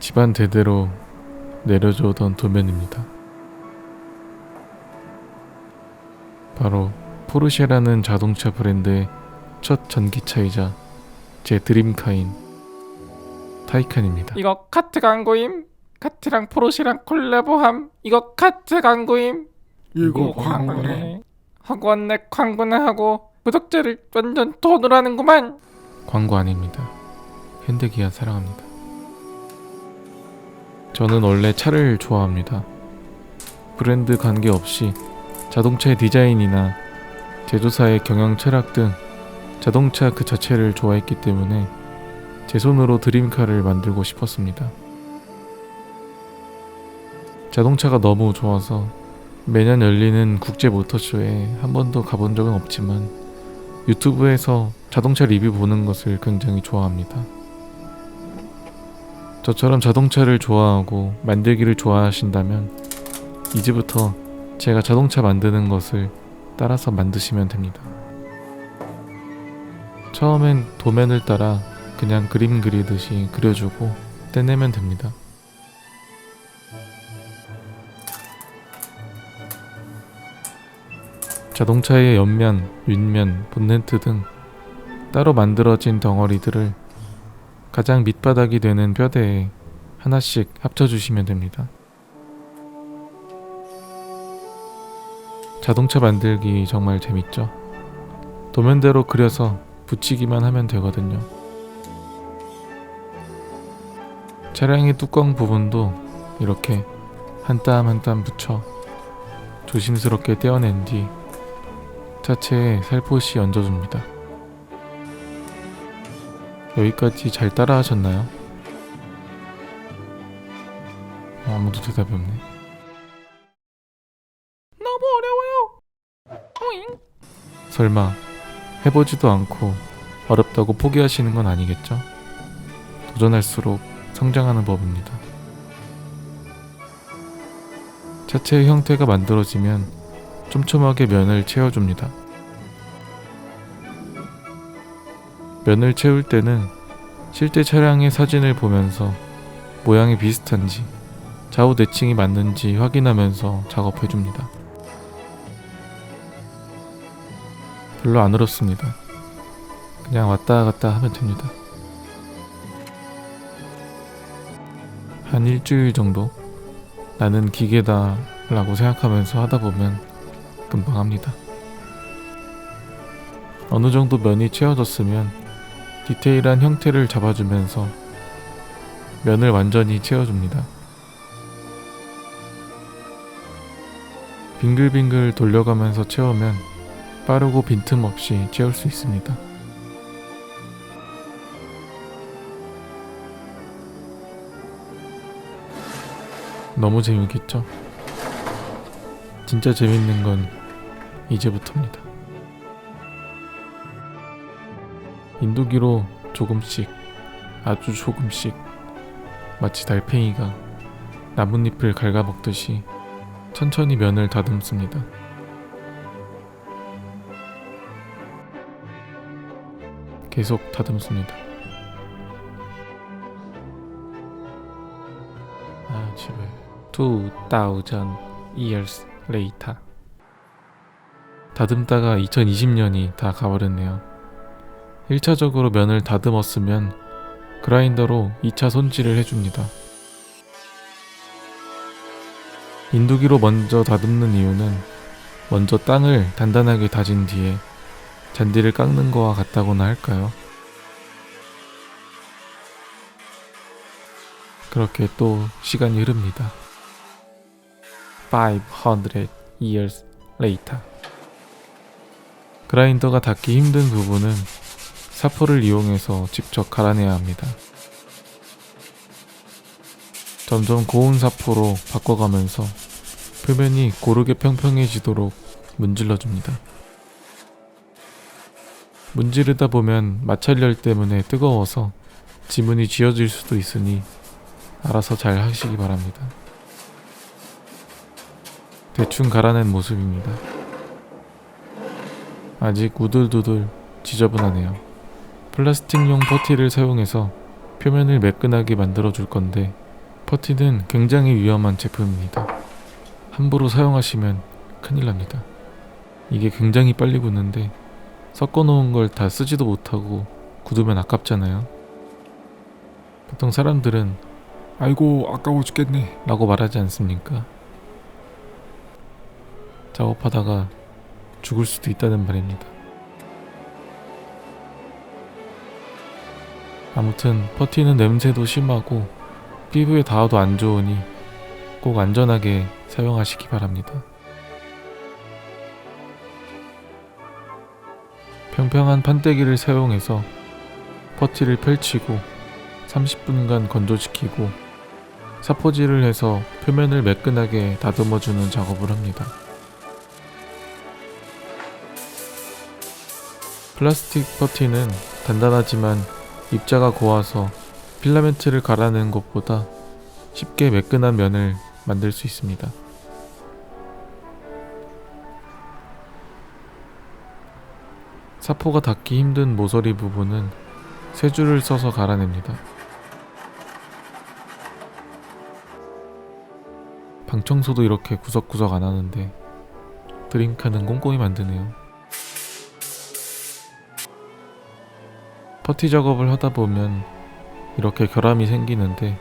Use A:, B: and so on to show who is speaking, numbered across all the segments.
A: 집안 대대로 내려주던 도면입니다. 바로 포르쉐라는 자동차 브랜드의 첫 전기차이자 제 드림카인 타이칸입니다.
B: 이거 카트 광고임. 카트랑 포르쉐랑 콜라보함. 이거 카트 광고임.
C: 이거 광고네.
B: 학원 내 광고나 하고 구독자를 완전 돈으로 하는구만.
A: 광고 아닙니다. 현대기아 사랑합니다. 저는 원래 차를 좋아합니다. 브랜드 관계없이 자동차의 디자인이나 제조사의 경영 철학 등 자동차 그 자체를 좋아했기 때문에 제 손으로 드림카를 만들고 싶었습니다. 자동차가 너무 좋아서 매년 열리는 국제 모터쇼에 한 번도 가본 적은 없지만 유튜브에서 자동차 리뷰 보는 것을 굉장히 좋아합니다. 저처럼 자동차를 좋아하고 만들기를 좋아하신다면 이제부터 제가 자동차 만드는 것을 따라서 만드시면 됩니다. 처음엔 도면을 따라 그냥 그림 그리듯이 그려주고 떼내면 됩니다. 자동차의 옆면, 윗면, 본네트 등 따로 만들어진 덩어리들을 가장 밑바닥이 되는 뼈대에 하나씩 합쳐주시면 됩니다. 자동차 만들기 정말 재밌죠? 도면대로 그려서 붙이기만 하면 되거든요. 차량의 뚜껑 부분도 이렇게 한 땀 한 땀 붙여 조심스럽게 떼어낸 뒤 차체에 살포시 얹어줍니다. 여기까지 잘 따라 하셨나요? 아무도 대답이 없네.
B: 너무 어려워요. 오잉.
A: 설마 해보지도 않고 어렵다고 포기하시는 건 아니겠죠? 도전할수록 성장하는 법입니다. 차체의 형태가 만들어지면 촘촘하게 면을 채워줍니다. 면을 채울 때는 실제 차량의 사진을 보면서 모양이 비슷한지 좌우 대칭이 맞는지 확인하면서 작업해줍니다. 별로 안 어렵습니다. 그냥 왔다 갔다 하면 됩니다. 한 일주일 정도 나는 기계다 라고 생각하면서 하다 보면 금방 합니다. 어느 정도 면이 채워졌으면 디테일한 형태를 잡아주면서 면을 완전히 채워줍니다. 빙글빙글 돌려가면서 채우면 빠르고 빈틈없이 채울 수 있습니다. 너무 재밌겠죠? 진짜 재밌는 건 이제부터입니다. 인도기로 조금씩, 아주 조금씩 마치 달팽이가 나뭇잎을 갉아먹듯이 천천히 면을 다듬습니다. 계속 다듬습니다. 집에 2000 years later. 다듬다가 2020년이 다 가버렸네요. 1차적으로 면을 다듬었으면 그라인더로 2차 손질을 해줍니다. 인두기로 먼저 다듬는 이유는 먼저 땅을 단단하게 다진 뒤에 잔디를 깎는 거와 같다고나 할까요? 그렇게 또 시간이 흐릅니다. 500 years later. 그라인더가 닿기 힘든 부분은 사포를 이용해서 직접 갈아내야 합니다. 점점 고운 사포로 바꿔가면서 표면이 고르게 평평해지도록 문질러줍니다. 문지르다 보면 마찰열 때문에 뜨거워서 지문이 지어질 수도 있으니 알아서 잘 하시기 바랍니다. 대충 갈아낸 모습입니다. 아직 우들두들 지저분하네요. 플라스틱용 퍼티를 사용해서 표면을 매끈하게 만들어 줄 건데 퍼티는 굉장히 위험한 제품입니다. 함부로 사용하시면 큰일 납니다. 이게 굉장히 빨리 굳는데 섞어놓은 걸 다 쓰지도 못하고 굳으면 아깝잖아요. 보통 사람들은
C: 아이고 아까워 죽겠네.
A: 라고 말하지 않습니까? 작업하다가 죽을 수도 있다는 말입니다. 아무튼 퍼티는 냄새도 심하고 피부에 닿아도 안 좋으니 꼭 안전하게 사용하시기 바랍니다. 평평한 판때기를 사용해서 퍼티를 펼치고 30분간 건조시키고 사포질을 해서 표면을 매끈하게 다듬어주는 작업을 합니다. 플라스틱 퍼티는 단단하지만 입자가 고와서 필라멘트를 갈아내는 것보다 쉽게 매끈한 면을 만들 수 있습니다. 사포가 닿기 힘든 모서리 부분은 쇠줄을 써서 갈아냅니다. 방청소도 이렇게 구석구석 안 하는데 드림카는 꼼꼼히 만드네요. 퍼티 작업을 하다 보면 이렇게 결함이 생기는데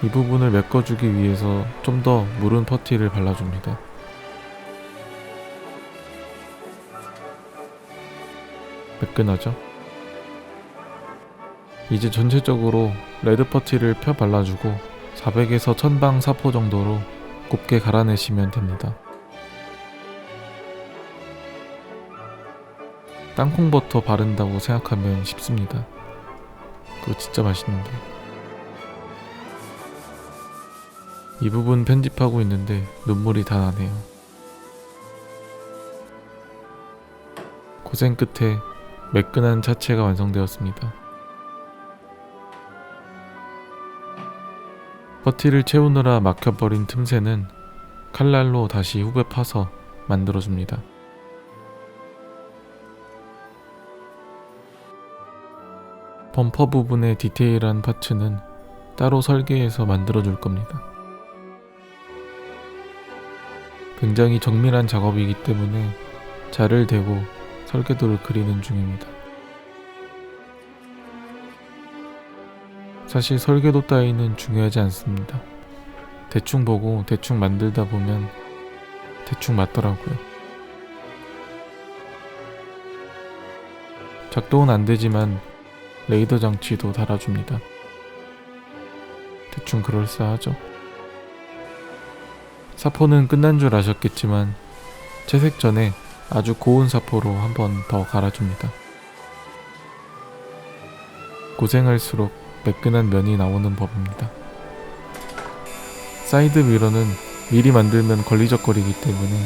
A: 이 부분을 메꿔주기 위해서 좀 더 무른 퍼티를 발라줍니다. 매끈하죠? 이제 전체적으로 레드 퍼티를 펴 발라주고 400에서 1000방 사포 정도로 곱게 갈아내시면 됩니다. 땅콩버터 바른다고 생각하면 쉽습니다. 그거 진짜 맛있는데. 이 부분 편집하고 있는데 눈물이 다 나네요. 고생 끝에 매끈한 차체가 완성되었습니다. 퍼티를 채우느라 막혀버린 틈새는 칼날로 다시 후배 파서 만들어줍니다. 범퍼 부분의 디테일한 파츠는 따로 설계해서 만들어줄 겁니다. 굉장히 정밀한 작업이기 때문에 자를 대고 설계도를 그리는 중입니다. 사실 설계도 따위는 중요하지 않습니다. 대충 보고 대충 만들다 보면 대충 맞더라고요. 작동은 안 되지만 레이더 장치도 달아줍니다. 대충 그럴싸하죠. 사포는 끝난 줄 아셨겠지만 채색 전에 아주 고운 사포로 한 번 더 갈아줍니다. 고생할수록 매끈한 면이 나오는 법입니다. 사이드 미러는 미리 만들면 걸리적거리기 때문에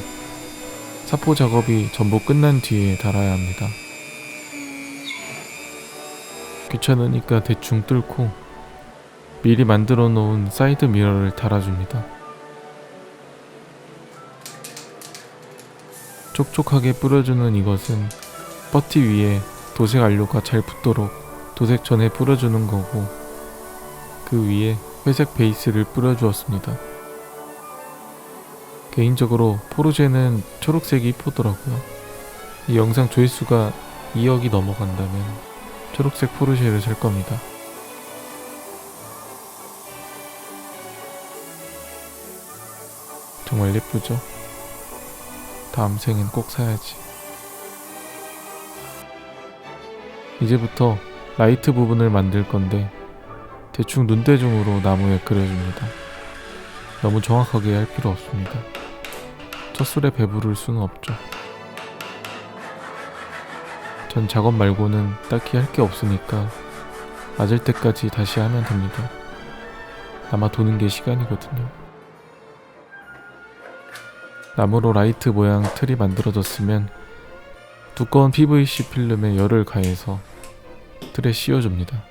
A: 사포 작업이 전부 끝난 뒤에 달아야 합니다. 귀찮으니까 대충 뚫고 미리 만들어 놓은 사이드 미러를 달아줍니다. 촉촉하게 뿌려주는 이것은 퍼티 위에 도색 안료가 잘 붙도록 도색 전에 뿌려주는 거고, 그 위에 회색 베이스를 뿌려주었습니다. 개인적으로 포르쉐는 초록색이 이쁘더라고요. 이 영상 조회수가 2억이 넘어간다면 초록색 포르쉐를 살 겁니다. 정말 예쁘죠? 다음 생엔 꼭 사야지. 이제부터 라이트 부분을 만들 건데 대충 눈대중으로 나무에 그려줍니다. 너무 정확하게 할 필요 없습니다. 첫 술에 배부를 수는 없죠. 전 작업 말고는 딱히 할 게 없으니까 맞을 때까지 다시 하면 됩니다. 아마 도는 게 시간이거든요. 나무로 라이트 모양 틀이 만들어졌으면 두꺼운 PVC 필름에 열을 가해서 틀에 씌워줍니다.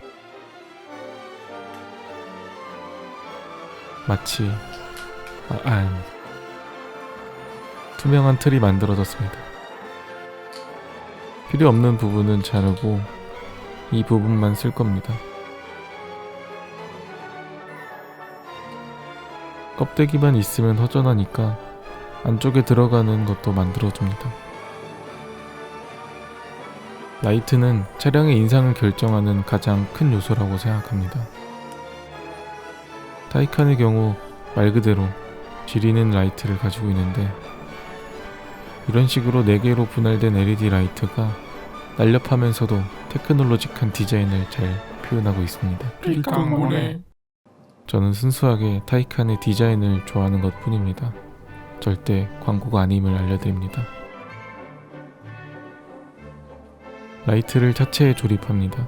A: 마치 투명한 틀이 만들어졌습니다. 필요 없는 부분은 자르고 이 부분만 쓸 겁니다. 껍데기만 있으면 허전하니까 안쪽에 들어가는 것도 만들어줍니다. 라이트는 차량의 인상을 결정하는 가장 큰 요소라고 생각합니다. 타이칸의 경우 말 그대로 지리는 라이트를 가지고 있는데, 이런 식으로 4개로 분할된 LED 라이트가 날렵하면서도 테크놀로직한 디자인을 잘 표현하고 있습니다.
B: 빛광고네.
A: 저는 순수하게 타이칸의 디자인을 좋아하는 것 뿐입니다. 절대 광고가 아님을 알려드립니다. 라이트를 차체에 조립합니다.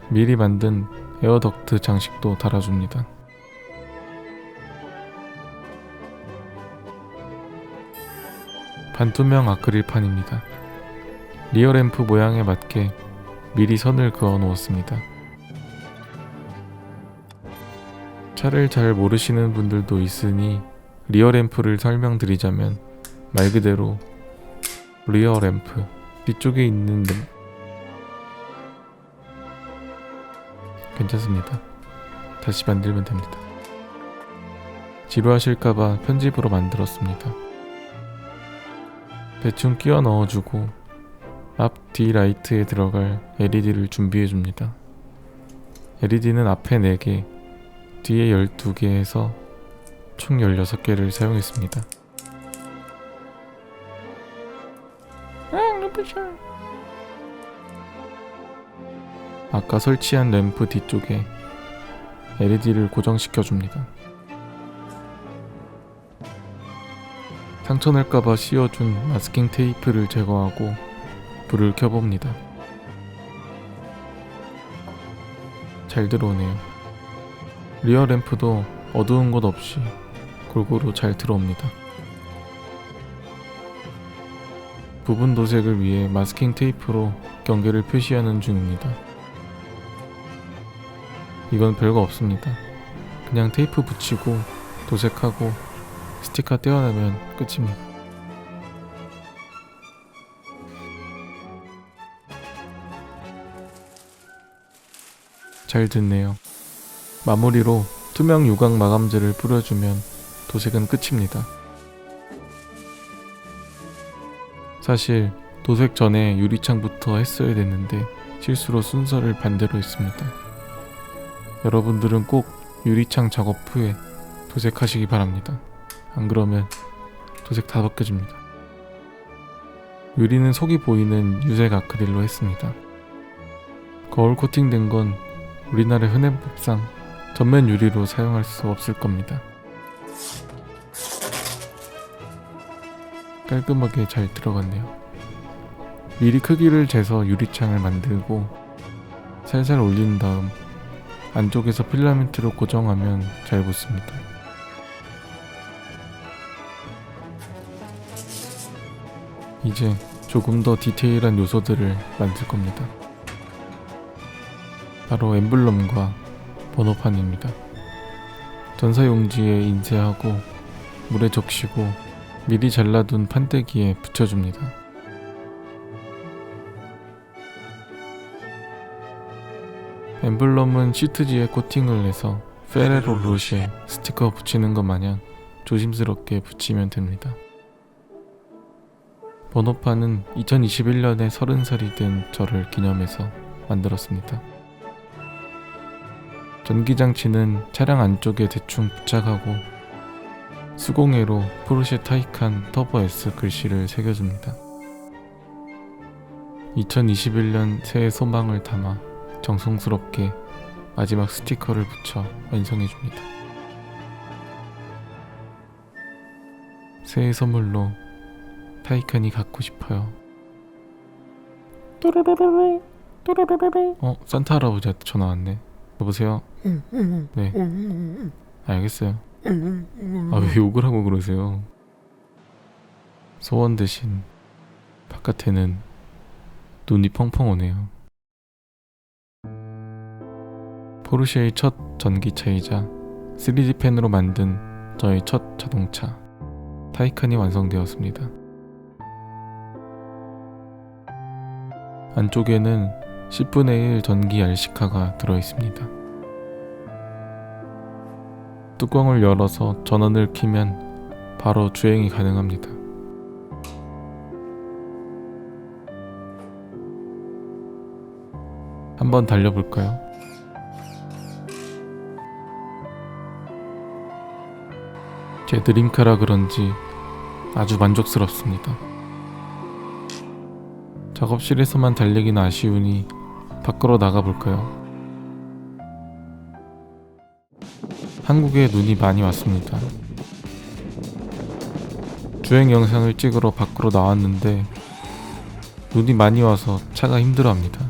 A: 미리 만든 에어덕트 장식도 달아줍니다. 반투명 아크릴판입니다. 리어램프 모양에 맞게 미리 선을 그어 놓았습니다. 차를 잘 모르시는 분들도 있으니 리어램프를 설명드리자면, 말 그대로 리어램프, 뒤쪽에 있는 괜찮습니다. 다시 만들면 됩니다. 지루하실까봐 편집으로 만들었습니다. 대충 끼워 넣어주고 앞, 뒤 라이트에 들어갈 LED를 준비해줍니다. LED는 앞에 4개, 뒤에 12개에서 총 16개를 사용했습니다. 아까 설치한 램프 뒤쪽에 LED를 고정시켜줍니다. 상처 낼까봐 씌워준 마스킹 테이프를 제거하고 불을 켜봅니다. 잘 들어오네요. 리어 램프도 어두운 곳 없이 골고루 잘 들어옵니다. 부분 도색을 위해 마스킹 테이프로 경계를 표시하는 중입니다. 이건 별거 없습니다. 그냥 테이프 붙이고 도색하고 스티커 떼어내면 끝입니다. 잘 됐네요. 마무리로 투명 유광 마감제를 뿌려주면 도색은 끝입니다. 사실 도색 전에 유리창부터 했어야 됐는데 실수로 순서를 반대로 했습니다. 여러분들은 꼭 유리창 작업 후에 도색하시기 바랍니다. 안 그러면 도색 다 벗겨집니다. 유리는 속이 보이는 유색 아크릴로 했습니다. 거울 코팅된 건 우리나라 현행법상 전면 유리로 사용할 수 없을 겁니다. 깔끔하게 잘 들어갔네요. 미리 크기를 재서 유리창을 만들고 살살 올린 다음 안쪽에서 필라멘트로 고정하면 잘 붙습니다. 이제 조금 더 디테일한 요소들을 만들 겁니다. 바로 엠블럼과 번호판입니다. 전사용지에 인쇄하고 물에 적시고 미리 잘라둔 판때기에 붙여줍니다. 엠블럼은 시트지에 코팅을 해서 페레로 로쉐 스티커 붙이는 것 마냥 조심스럽게 붙이면 됩니다. 번호판은 2021년에 30살이 된 저를 기념해서 만들었습니다. 전기장치는 차량 안쪽에 대충 부착하고 수공예로 포르쉐 타이칸 터보 S 글씨를 새겨줍니다. 2021년 새해 소망을 담아 정성스럽게 마지막 스티커를 붙여 완성해줍니다. 새해 선물로 타이칸이 갖고 싶어요. 산타 할아버지한테 전화 왔네. 여보세요? 네. 알겠어요. 아, 왜 욕을 하고 그러세요? 소원 대신 바깥에는 눈이 펑펑 오네요. 포르쉐의 첫 전기차이자 3D 펜으로 만든 저의 첫 자동차 타이칸이 완성되었습니다. 안쪽에는 10분의 1 전기 RC카가 들어있습니다. 뚜껑을 열어서 전원을 켜면 바로 주행이 가능합니다. 한번 달려볼까요? 제 드림카라 그런지 아주 만족스럽습니다. 작업실에서만 달리긴 아쉬우니 밖으로 나가볼까요? 한국에 눈이 많이 왔습니다. 주행 영상을 찍으러 밖으로 나왔는데 눈이 많이 와서 차가 힘들어합니다.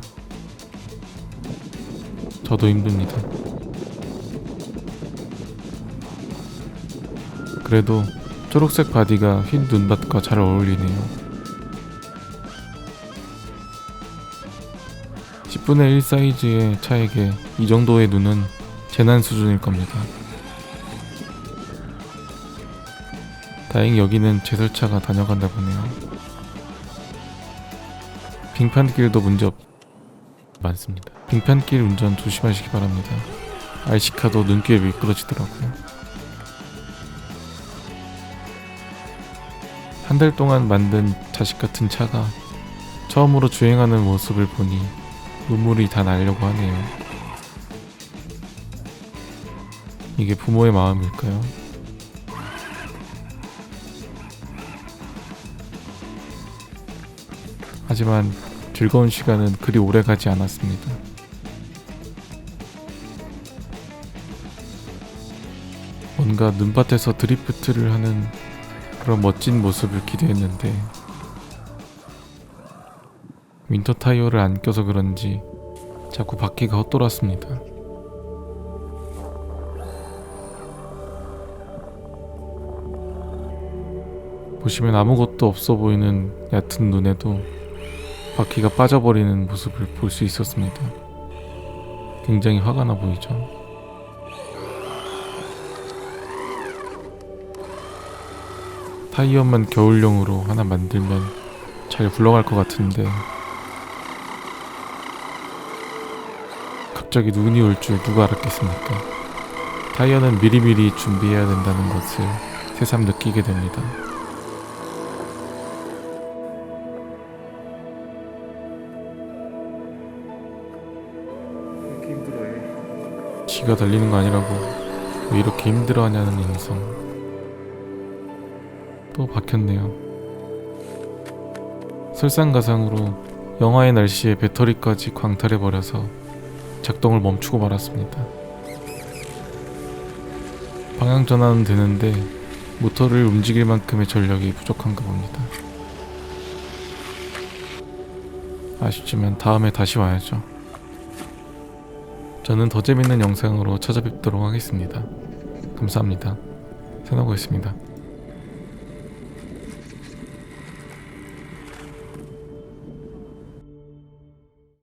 A: 저도 힘듭니다. 그래도 초록색 바디가 흰 눈밭과 잘 어울리네요. 10분의 1 사이즈의 차에게 이 정도의 눈은 재난 수준일 겁니다. 다행히 여기는 제설차가 다녀간다 보네요. 빙판길도 문제없 많습니다. 빙판길 운전 조심하시기 바랍니다. RC카도 눈길에 미끄러지더라고요. 한 달 동안 만든 자식 같은 차가 처음으로 주행하는 모습을 보니 눈물이 다 나려고 하네요. 이게 부모의 마음일까요? 하지만 즐거운 시간은 그리 오래 가지 않았습니다. 뭔가 눈밭에서 드리프트를 하는 그런 멋진 모습을 기대했는데 윈터 타이어를 안 껴서 그런지 자꾸 바퀴가 헛돌았습니다. 보시면 아무것도 없어 보이는 얕은 눈에도 바퀴가 빠져버리는 모습을 볼 수 있었습니다. 굉장히 화가 나 보이죠? 타이어만 겨울용으로 하나 만들면 잘 굴러갈 것 같은데 갑자기 눈이 올 줄 누가 알았겠습니까? 타이어는 미리미리 준비해야 된다는 것을 새삼 느끼게 됩니다. 지가 달리는 거 아니라고 왜 이렇게 힘들어하냐는 인성. 또 박혔네요. 설상가상으로 영하의 날씨에 배터리까지 광탈해버려서 작동을 멈추고 말았습니다. 방향 전환은 되는데 모터를 움직일 만큼의 전력이 부족한가 봅니다. 아쉽지만 다음에 다시 와야죠. 저는 더 재밌는 영상으로 찾아뵙도록 하겠습니다. 감사합니다. 세노고였습니다.